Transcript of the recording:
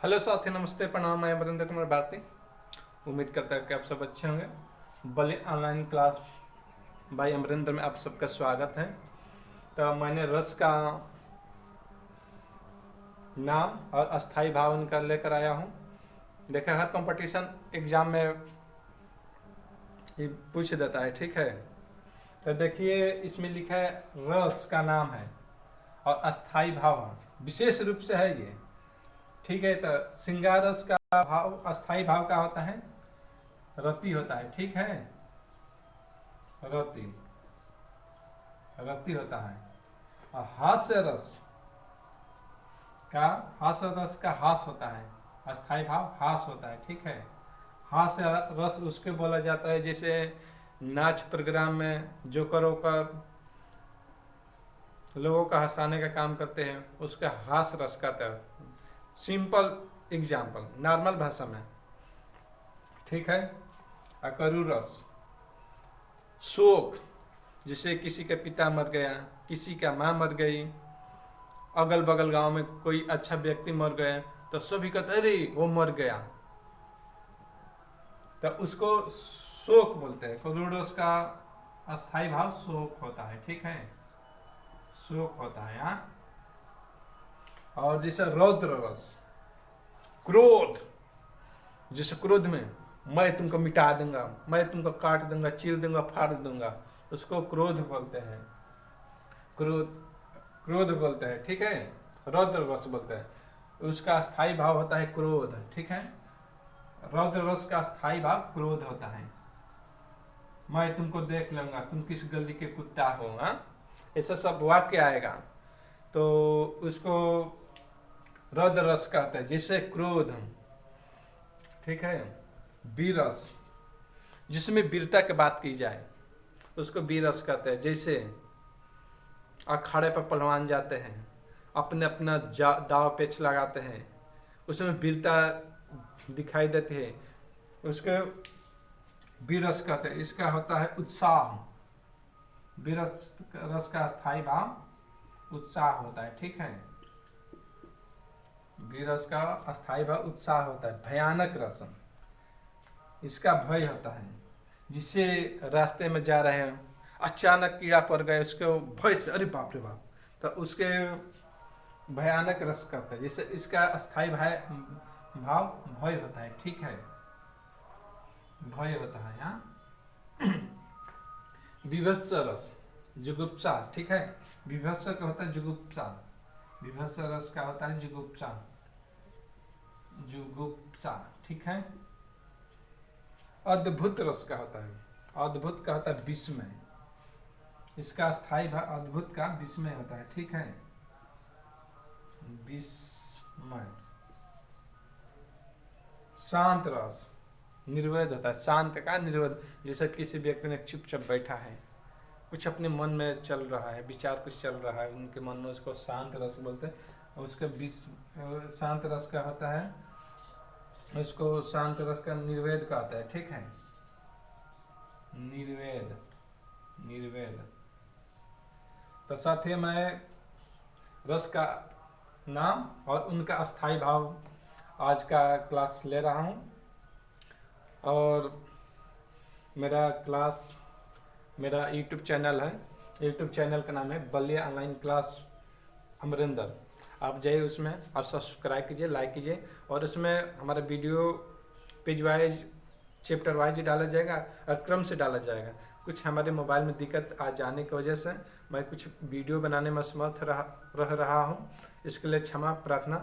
Hello साथी, नमस्ते, प्रणाम। मैं अमरिंदर कुमार भारती। उम्मीद करता है कि आप सब अच्छे होंगे। बलि ऑनलाइन क्लास बाय अमरिंदर में आप सबका स्वागत है। तो मैंने रस का नाम और अस्थाई भाव इनका लेकर आया हूँ। देखा, हर कंपटीशन एग्जाम में ये पूछ देता है, ठीक है। तो देखिए, इसमें लिखा है रस का नाम है और अस्थाई भाव है, विशेष रूप से है ये, ठीक है। तो श्रृंगार रस का भाव अस्थाई भाव का होता है, रति होता है, ठीक है। रति रति होता है। और हास्य रस का हास होता है, अस्थाई भाव हास होता है, ठीक है। हास्य रस उसके बोला जाता है जैसे नाच प्रोग्राम में जोकर होकर लोगों का हंसाने का काम करते हैं, उसका हास रस कहते हैं। सिंपल एग्जाम्पल, नॉर्मल भाषा में, ठीक है। अकरू रस शोक, जैसे किसी का पिता मर गया, किसी का माँ मर गई, अगल बगल गांव में कोई अच्छा व्यक्ति मर गए तो सभी कहते अरे वो मर गया, तो उसको शोक बोलते हैं। करूर का अस्थाई भाव शोक होता है, ठीक है, शोक होता है। हाँ। और जैसे रौद्र रस क्रोध, जैसे क्रोध में मैं तुमको मिटा दूंगा, मैं तुमको काट दूंगा, चीर दूंगा, फाड़ दूंगा, उसको क्रोध बोलते हैं। क्रोध बोलते हैं, ठीक है। रौद्र रस बोलते हैं। उसका स्थायी भाव होता है क्रोध, ठीक है। रौद्र रस का स्थायी भाव क्रोध होता है। मैं तुमको देख लूंगा, तुम किस गली के कुत्ता हो, हाँ, ऐसा सब वाक्य आएगा तो उसको रौद्र रस कहते हैं। जैसे क्रोध, ठीक है। वीरस, जिसमें वीरता की बात की जाए उसको वीरस कहते हैं। जैसे अखाड़े पर पहलवान जाते हैं, अपने अपना दाव पेच लगाते हैं, उसमें वीरता दिखाई देती है, उसके वीरस कहते हैं। इसका होता है उत्साह। वीरस रस का स्थायी भाव उत्साह होता है, ठीक है। वीरस का अस्थाई भाव उत्साह होता है। भयानक रस, इसका भय होता है। जिससे रास्ते में जा रहे हैं, अचानक कीड़ा पड़ गए, उसके भय से अरे बाप रे बाप, तो उसके भयानक रस करता है। जिससे इसका अस्थाई भाव भय होता है, ठीक है, भय होता है। यहाँ विभत्स रस जुगुप्सा, ठीक है। विभत्स का होता है जुगुप्सा, विभत्स रस का होता है जुगुप्सा, जुगुप्सा, ठीक है। अद्भुत रस का होता है, अद्भुत का होता है विस्मय। इसका स्थायी भाव अद्भुत का विस्मय होता है, ठीक है, विस्मय। शांत रस निर्वेद होता है, शांत का निर्वेद। जैसे किसी व्यक्ति ने चुपचाप बैठा है, कुछ अपने मन में चल रहा है, विचार कुछ चल रहा है उनके मन में, उसको शांत रस बोलते हैं। उसका शांत रस का होता है, उसको शांत रस का निर्वेद कहता है, ठीक है, निर्वेद, निर्वेद। तो साथ ही मैं रस का नाम और उनका अस्थाई भाव आज का क्लास ले रहा हूँ। और मेरा यूट्यूब चैनल है, यूट्यूब चैनल का नाम है बलि ऑनलाइन क्लास अमरिंदर। आप जाइए, उसमें आप सब्सक्राइब कीजिए, लाइक कीजिए, और उसमें हमारा video page wise, chapter wise डाला जाएगा और क्रम से डाला जाएगा। कुछ हमारे मोबाइल में दिक्कत आ जाने की वजह से मैं कुछ वीडियो बनाने में असमर्थ रह रहा हूँ, इसके लिए क्षमा प्रार्थना